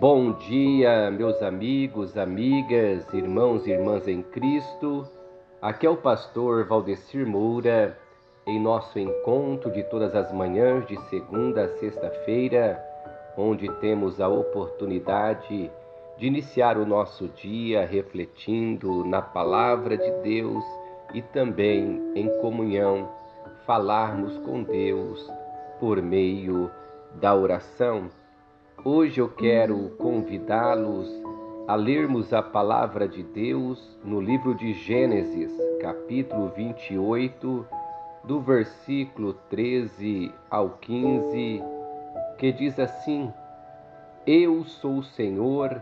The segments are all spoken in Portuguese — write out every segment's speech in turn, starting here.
Bom dia, meus amigos, amigas, irmãos e irmãs em Cristo. Aqui é o pastor Valdecir Moura, em nosso encontro de todas as manhãs, de segunda a sexta-feira, onde temos a oportunidade de iniciar o nosso dia refletindo na palavra de Deus e também em comunhão, falarmos com Deus por meio da oração. Hoje eu quero convidá-los a lermos a palavra de Deus no livro de Gênesis, capítulo 28, do versículo 13 ao 15, que diz assim: Eu sou o Senhor,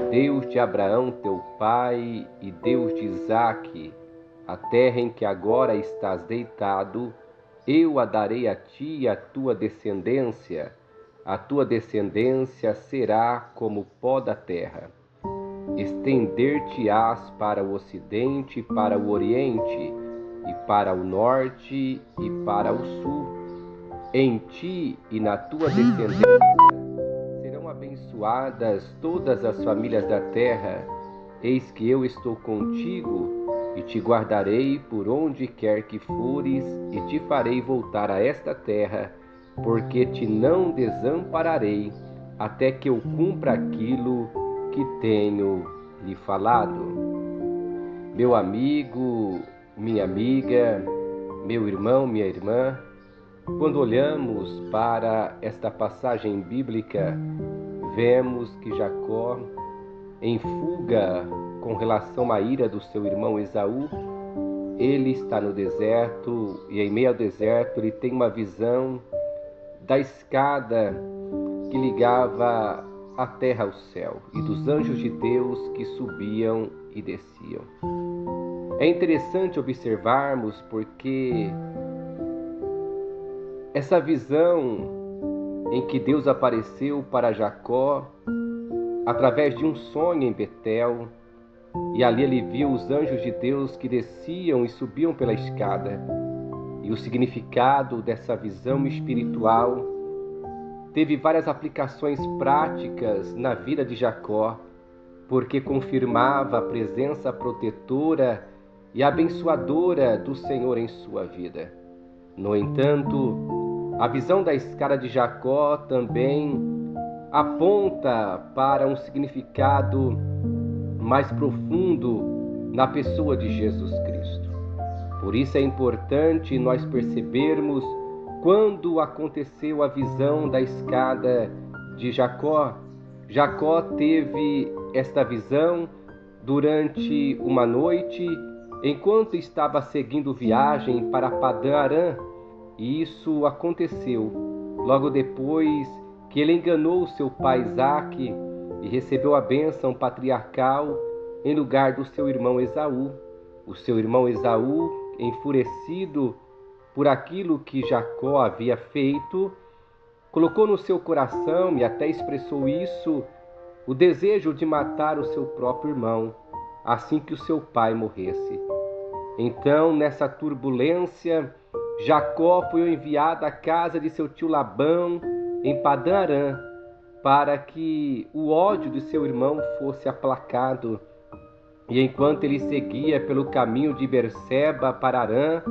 Deus de Abraão teu pai e Deus de Isaque. A terra em que agora estás deitado, eu a darei a ti e à tua descendência. A tua descendência será como o pó da terra. Estender-te-ás para o ocidente, para o oriente, e para o norte e para o sul. Em ti e na tua descendência serão abençoadas todas as famílias da terra. Eis que eu estou contigo e te guardarei por onde quer que fores e te farei voltar a esta terra, porque te não desampararei até que eu cumpra aquilo que tenho lhe falado. Meu amigo, minha amiga, meu irmão, minha irmã, quando olhamos para esta passagem bíblica, vemos que Jacó, em fuga com relação à ira do seu irmão Esaú, ele está no deserto e em meio ao deserto ele tem uma visão da escada que ligava a terra ao céu e dos anjos de Deus que subiam e desciam. É interessante observarmos porque essa visão em que Deus apareceu para Jacó através de um sonho em Betel, e ali ele viu os anjos de Deus que desciam e subiam pela escada. E o significado dessa visão espiritual teve várias aplicações práticas na vida de Jacó, porque confirmava a presença protetora e abençoadora do Senhor em sua vida. No entanto, a visão da escada de Jacó também aponta para um significado mais profundo na pessoa de Jesus Cristo. Por isso é importante nós percebermos quando aconteceu a visão da escada de Jacó. Jacó teve esta visão durante uma noite, enquanto estava seguindo viagem para Padã-Arã, e isso aconteceu logo depois que ele enganou seu pai Isaque e recebeu a bênção patriarcal em lugar do seu irmão Esaú. O seu irmão Esaú, enfurecido por aquilo que Jacó havia feito, colocou no seu coração, e até expressou isso, o desejo de matar o seu próprio irmão, assim que o seu pai morresse. Então, nessa turbulência, Jacó foi enviado à casa de seu tio Labão, em Padã-Arã, para que o ódio de seu irmão fosse aplacado. E enquanto ele seguia pelo caminho de Berseba para Arã,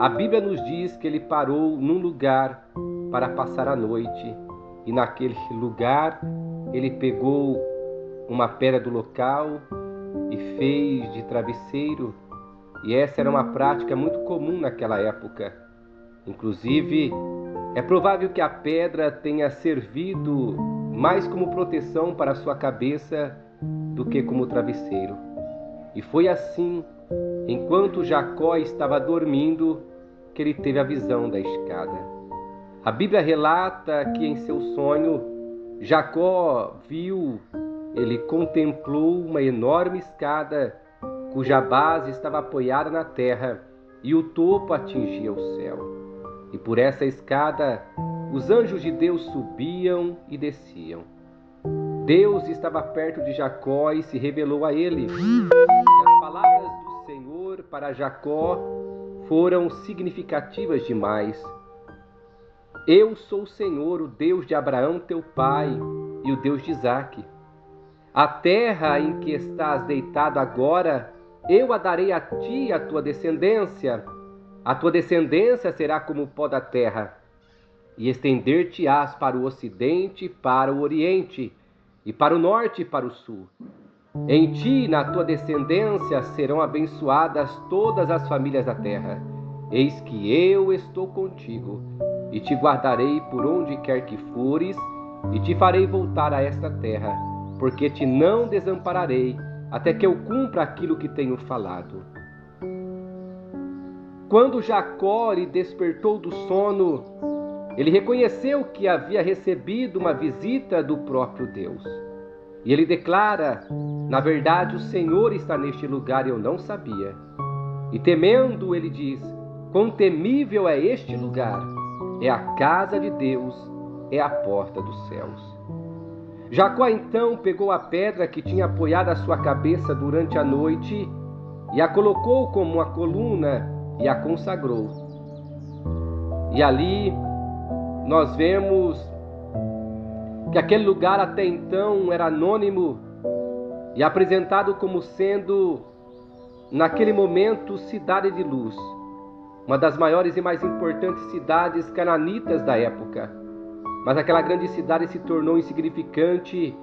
a Bíblia nos diz que ele parou num lugar para passar a noite. E naquele lugar ele pegou uma pedra do local e fez de travesseiro. E essa era uma prática muito comum naquela época. Inclusive, é provável que a pedra tenha servido mais como proteção para a sua cabeça do que como travesseiro. E foi assim, enquanto Jacó estava dormindo, que ele teve a visão da escada. A Bíblia relata que em seu sonho, Jacó ele contemplou uma enorme escada cuja base estava apoiada na terra e o topo atingia o céu. E por essa escada, os anjos de Deus subiam e desciam. Deus estava perto de Jacó e se revelou a ele. E as palavras do Senhor para Jacó foram significativas demais. Eu sou o Senhor, o Deus de Abraão teu pai, e o Deus de Isaque. A terra em que estás deitado agora, eu a darei a ti e à tua descendência. A tua descendência será como o pó da terra, e estender-te-ás para o ocidente e para o oriente, e para o norte e para o sul. Em ti e na tua descendência serão abençoadas todas as famílias da terra. Eis que eu estou contigo, e te guardarei por onde quer que fores, e te farei voltar a esta terra, porque te não desampararei, até que eu cumpra aquilo que tenho falado. Quando Jacó lhe despertou do sono, ele reconheceu que havia recebido uma visita do próprio Deus. E ele declara: na verdade, o Senhor está neste lugar e eu não sabia. E temendo, ele diz: quão temível é este lugar! É a casa de Deus, é a porta dos céus. Jacó então pegou a pedra que tinha apoiado a sua cabeça durante a noite e a colocou como uma coluna e a consagrou. E ali nós vemos que aquele lugar até então era anônimo e apresentado como sendo, naquele momento, cidade de luz, uma das maiores e mais importantes cidades cananitas da época. Mas aquela grande cidade se tornou insignificante,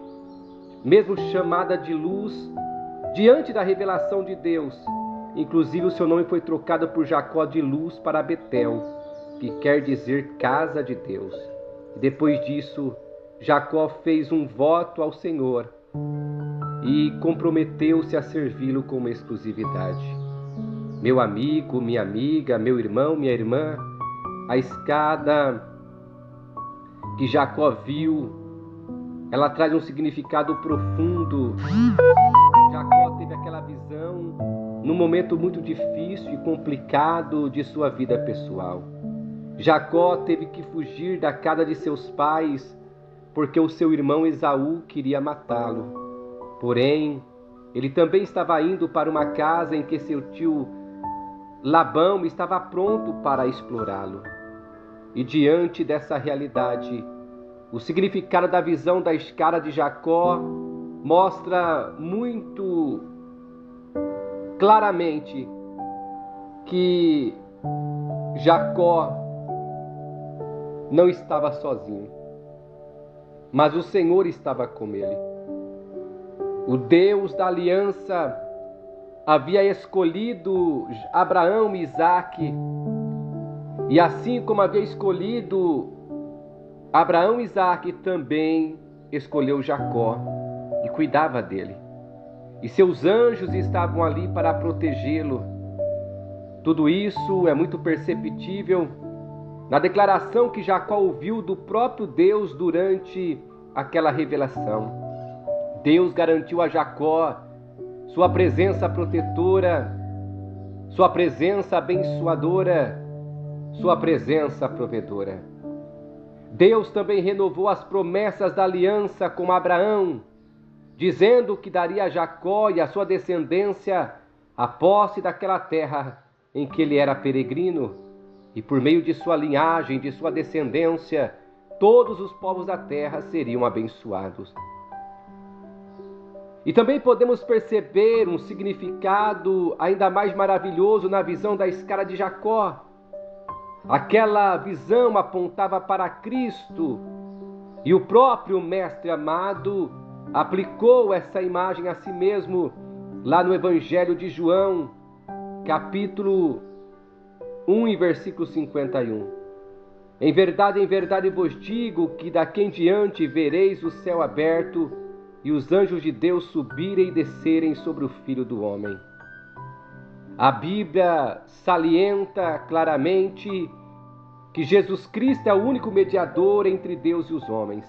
mesmo chamada de luz, diante da revelação de Deus. Inclusive o seu nome foi trocado por Jacó de Luz para Betel, que quer dizer casa de Deus. E depois disso, Jacó fez um voto ao Senhor e comprometeu-se a servi-lo com exclusividade. Meu amigo, minha amiga, meu irmão, minha irmã, a escada que Jacó viu, ela traz um significado profundo. Jacó teve aquela visão num momento muito difícil e complicado de sua vida pessoal. Jacó teve que fugir da casa de seus pais porque o seu irmão Esaú queria matá-lo. Porém, ele também estava indo para uma casa em que seu tio Labão estava pronto para explorá-lo. E diante dessa realidade, o significado da visão da escada de Jacó mostra muito claramente que Jacó não estava sozinho, mas o Senhor estava com ele. O Deus da aliança havia escolhido Abraão e Isaque, e assim como havia escolhido Abraão e Isaque, também escolheu Jacó e cuidava dele. E seus anjos estavam ali para protegê-lo. Tudo isso é muito perceptível na declaração que Jacó ouviu do próprio Deus durante aquela revelação. Deus garantiu a Jacó sua presença protetora, sua presença abençoadora, sua presença provedora. Deus também renovou as promessas da aliança com Abraão, dizendo que daria a Jacó e a sua descendência a posse daquela terra em que ele era peregrino, e por meio de sua linhagem, de sua descendência, todos os povos da terra seriam abençoados. E também podemos perceber um significado ainda mais maravilhoso na visão da escada de Jacó. Aquela visão apontava para Cristo, e o próprio Mestre amado aplicou essa imagem a si mesmo lá no Evangelho de João, capítulo 1 e versículo 51. Em verdade vos digo que daqui em diante vereis o céu aberto e os anjos de Deus subirem e descerem sobre o Filho do Homem. A Bíblia salienta claramente que Jesus Cristo é o único mediador entre Deus e os homens.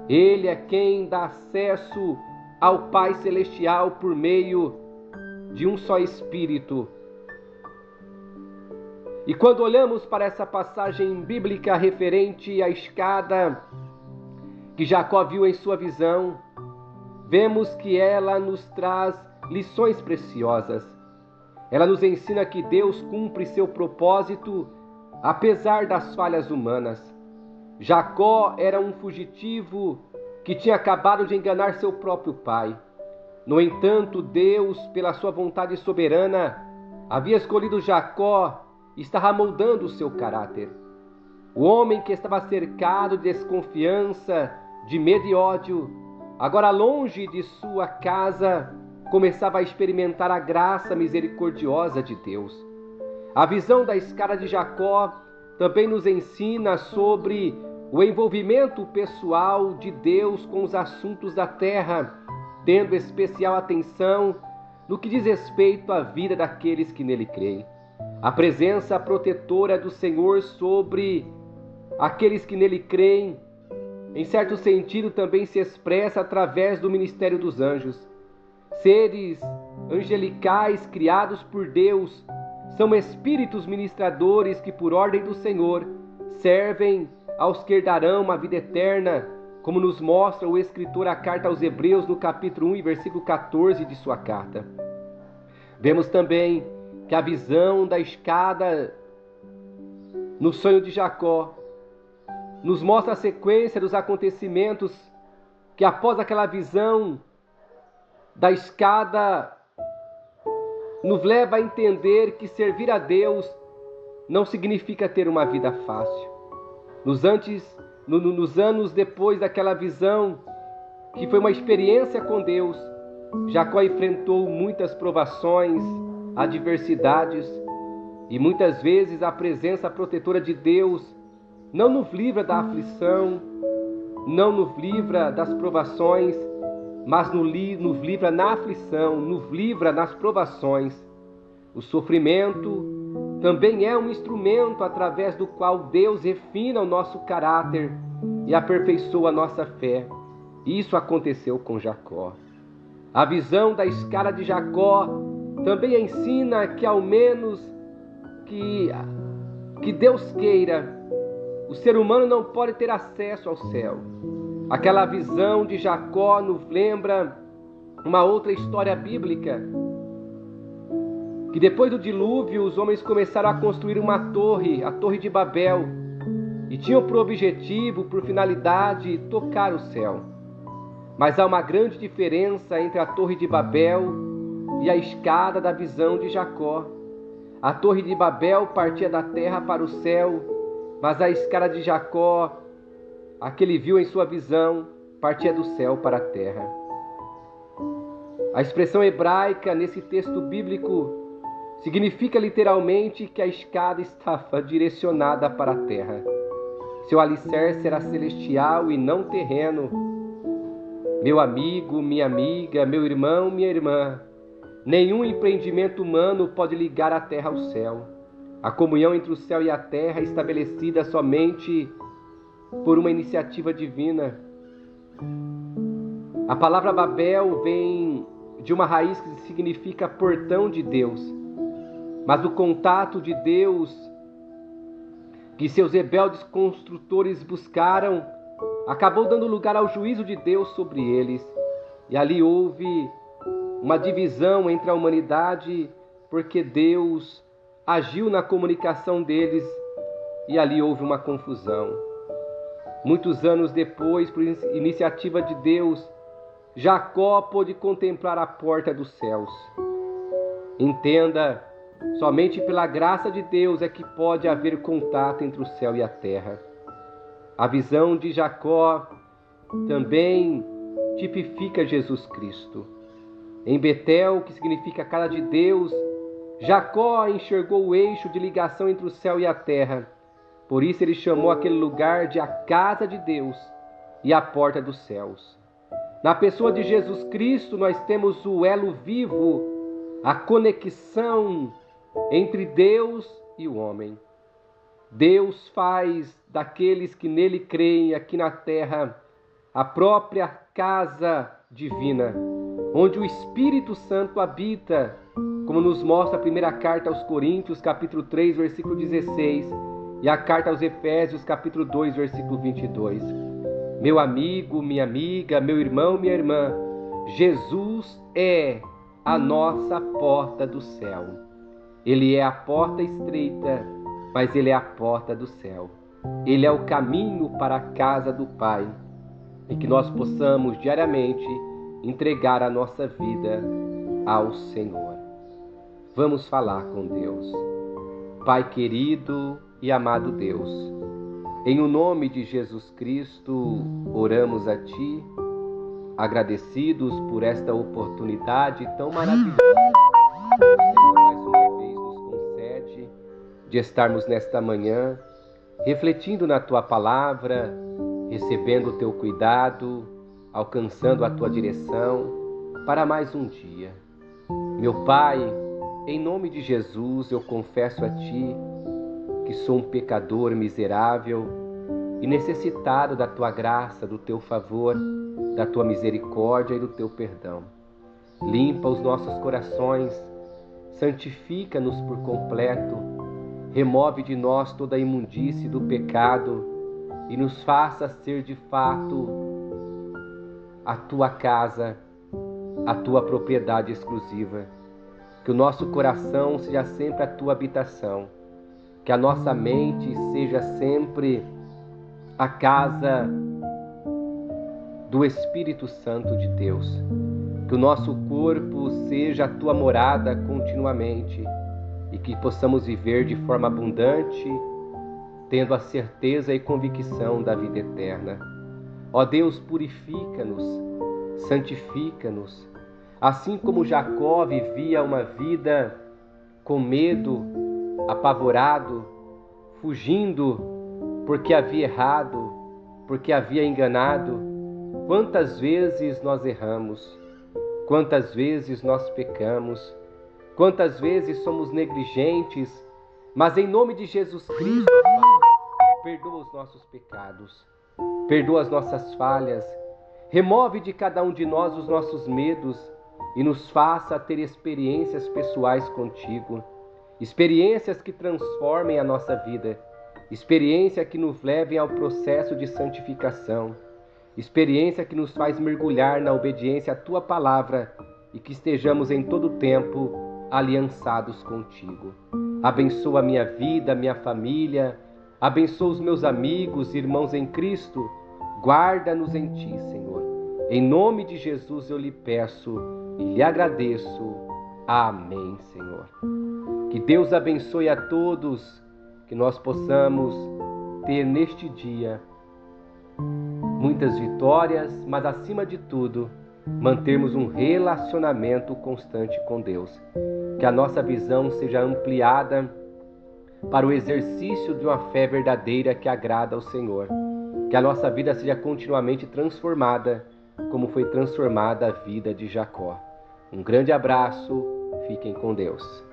Ele é quem dá acesso ao Pai Celestial por meio de um só Espírito. E quando olhamos para essa passagem bíblica referente à escada que Jacó viu em sua visão, vemos que ela nos traz lições preciosas. Ela nos ensina que Deus cumpre seu propósito apesar das falhas humanas. Jacó era um fugitivo que tinha acabado de enganar seu próprio pai. No entanto, Deus, pela sua vontade soberana, havia escolhido Jacó e estava moldando o seu caráter. O homem que estava cercado de desconfiança, de medo e ódio, agora longe de sua casa, começava a experimentar a graça misericordiosa de Deus. A visão da escada de Jacó também nos ensina sobre o envolvimento pessoal de Deus com os assuntos da terra, tendo especial atenção no que diz respeito à vida daqueles que nele creem. A presença protetora do Senhor sobre aqueles que nele creem, em certo sentido, também se expressa através do ministério dos anjos. Seres angelicais criados por Deus são espíritos ministradores que, por ordem do Senhor, servem aos que herdarão uma vida eterna, como nos mostra o escritor a carta aos Hebreus no capítulo 1 e versículo 14 de sua carta. Vemos também que a visão da escada no sonho de Jacó nos mostra a sequência dos acontecimentos que, após aquela visão da escada, nos leva a entender que servir a Deus não significa ter uma vida fácil. Nos anos depois daquela visão, que foi uma experiência com Deus, Jacó enfrentou muitas provações, adversidades, e muitas vezes a presença protetora de Deus não nos livra da aflição, não nos livra das provações, mas nos livra na aflição, nos livra nas provações. O sofrimento também é um instrumento através do qual Deus refina o nosso caráter e aperfeiçoa a nossa fé. Isso aconteceu com Jacó. A visão da escada de Jacó também ensina que, ao menos que Deus queira, o ser humano não pode ter acesso ao céu. Aquela visão de Jacó nos lembra uma outra história bíblica, que depois do dilúvio os homens começaram a construir uma torre, a Torre de Babel, e tinham por objetivo, por finalidade, tocar o céu. Mas há uma grande diferença entre a Torre de Babel e a escada da visão de Jacó. A Torre de Babel partia da terra para o céu, mas a escada de Jacó, a que ele viu em sua visão, partia do céu para a terra. A expressão hebraica nesse texto bíblico significa literalmente que a escada estava direcionada para a terra. Seu alicerce era celestial e não terreno. Meu amigo, minha amiga, meu irmão, minha irmã, nenhum empreendimento humano pode ligar a terra ao céu. A comunhão entre o céu e a terra é estabelecida somente por uma iniciativa divina. A palavra Babel vem de uma raiz que significa portão de Deus. Mas o contato de Deus que seus rebeldes construtores buscaram acabou dando lugar ao juízo de Deus sobre eles. E ali houve uma divisão entre a humanidade, porque Deus agiu na comunicação deles e ali houve uma confusão. Muitos anos depois, por iniciativa de Deus, Jacó pôde contemplar a porta dos céus. Entenda, somente pela graça de Deus é que pode haver contato entre o céu e a terra. A visão de Jacó também tipifica Jesus Cristo. Em Betel, que significa casa de Deus, Jacó enxergou o eixo de ligação entre o céu e a terra. Por isso ele chamou aquele lugar de a casa de Deus e a porta dos céus. Na pessoa de Jesus Cristo nós temos o elo vivo, a conexão entre Deus e o homem. Deus faz daqueles que nele creem aqui na terra a própria casa divina, onde o Espírito Santo habita, como nos mostra a primeira carta aos Coríntios, capítulo 3, versículo 16, e a carta aos Efésios, capítulo 2, versículo 22. Meu amigo, minha amiga, meu irmão, minha irmã, Jesus é a nossa porta do céu. Ele é a porta estreita, mas Ele é a porta do céu. Ele é o caminho para a casa do Pai. e que nós possamos diariamente entregar a nossa vida ao Senhor. Vamos falar com Deus. Pai querido e amado Deus, em o nome de Jesus Cristo, oramos a Ti, agradecidos por esta oportunidade tão maravilhosa que o Senhor mais uma vez nos concede de estarmos nesta manhã refletindo na Tua palavra, recebendo o Teu cuidado, alcançando a Tua direção para mais um dia. Meu Pai, em nome de Jesus, eu confesso a Ti que sou um pecador miserável e necessitado da Tua graça, do Teu favor, da Tua misericórdia e do Teu perdão. Limpa os nossos corações, santifica-nos por completo, remove de nós toda a imundície do pecado e nos faça ser de fato a Tua casa, a Tua propriedade exclusiva. Que o nosso coração seja sempre a Tua habitação, que a nossa mente seja sempre a casa do Espírito Santo de Deus, que o nosso corpo seja a Tua morada continuamente e que possamos viver de forma abundante, tendo a certeza e convicção da vida eterna. Ó Deus, purifica-nos, santifica-nos, assim como Jacó vivia uma vida com medo, apavorado, fugindo porque havia errado, porque havia enganado. Quantas vezes nós erramos, quantas vezes nós pecamos, quantas vezes somos negligentes, mas em nome de Jesus Cristo, Pai, perdoa os nossos pecados, perdoa as nossas falhas, remove de cada um de nós os nossos medos e nos faça ter experiências pessoais contigo, experiências que transformem a nossa vida, experiência que nos levem ao processo de santificação, experiência que nos faz mergulhar na obediência à Tua palavra e que estejamos em todo tempo aliançados contigo. Abençoa a minha vida, a minha família, abençoa os meus amigos, irmãos em Cristo, guarda-nos em Ti, Senhor. Em nome de Jesus eu lhe peço e lhe agradeço. Amém, Senhor. Que Deus abençoe a todos, que nós possamos ter neste dia muitas vitórias, mas acima de tudo, mantermos um relacionamento constante com Deus. Que a nossa visão seja ampliada para o exercício de uma fé verdadeira que agrada ao Senhor. Que a nossa vida seja continuamente transformada, como foi transformada a vida de Jacó. Um grande abraço, fiquem com Deus.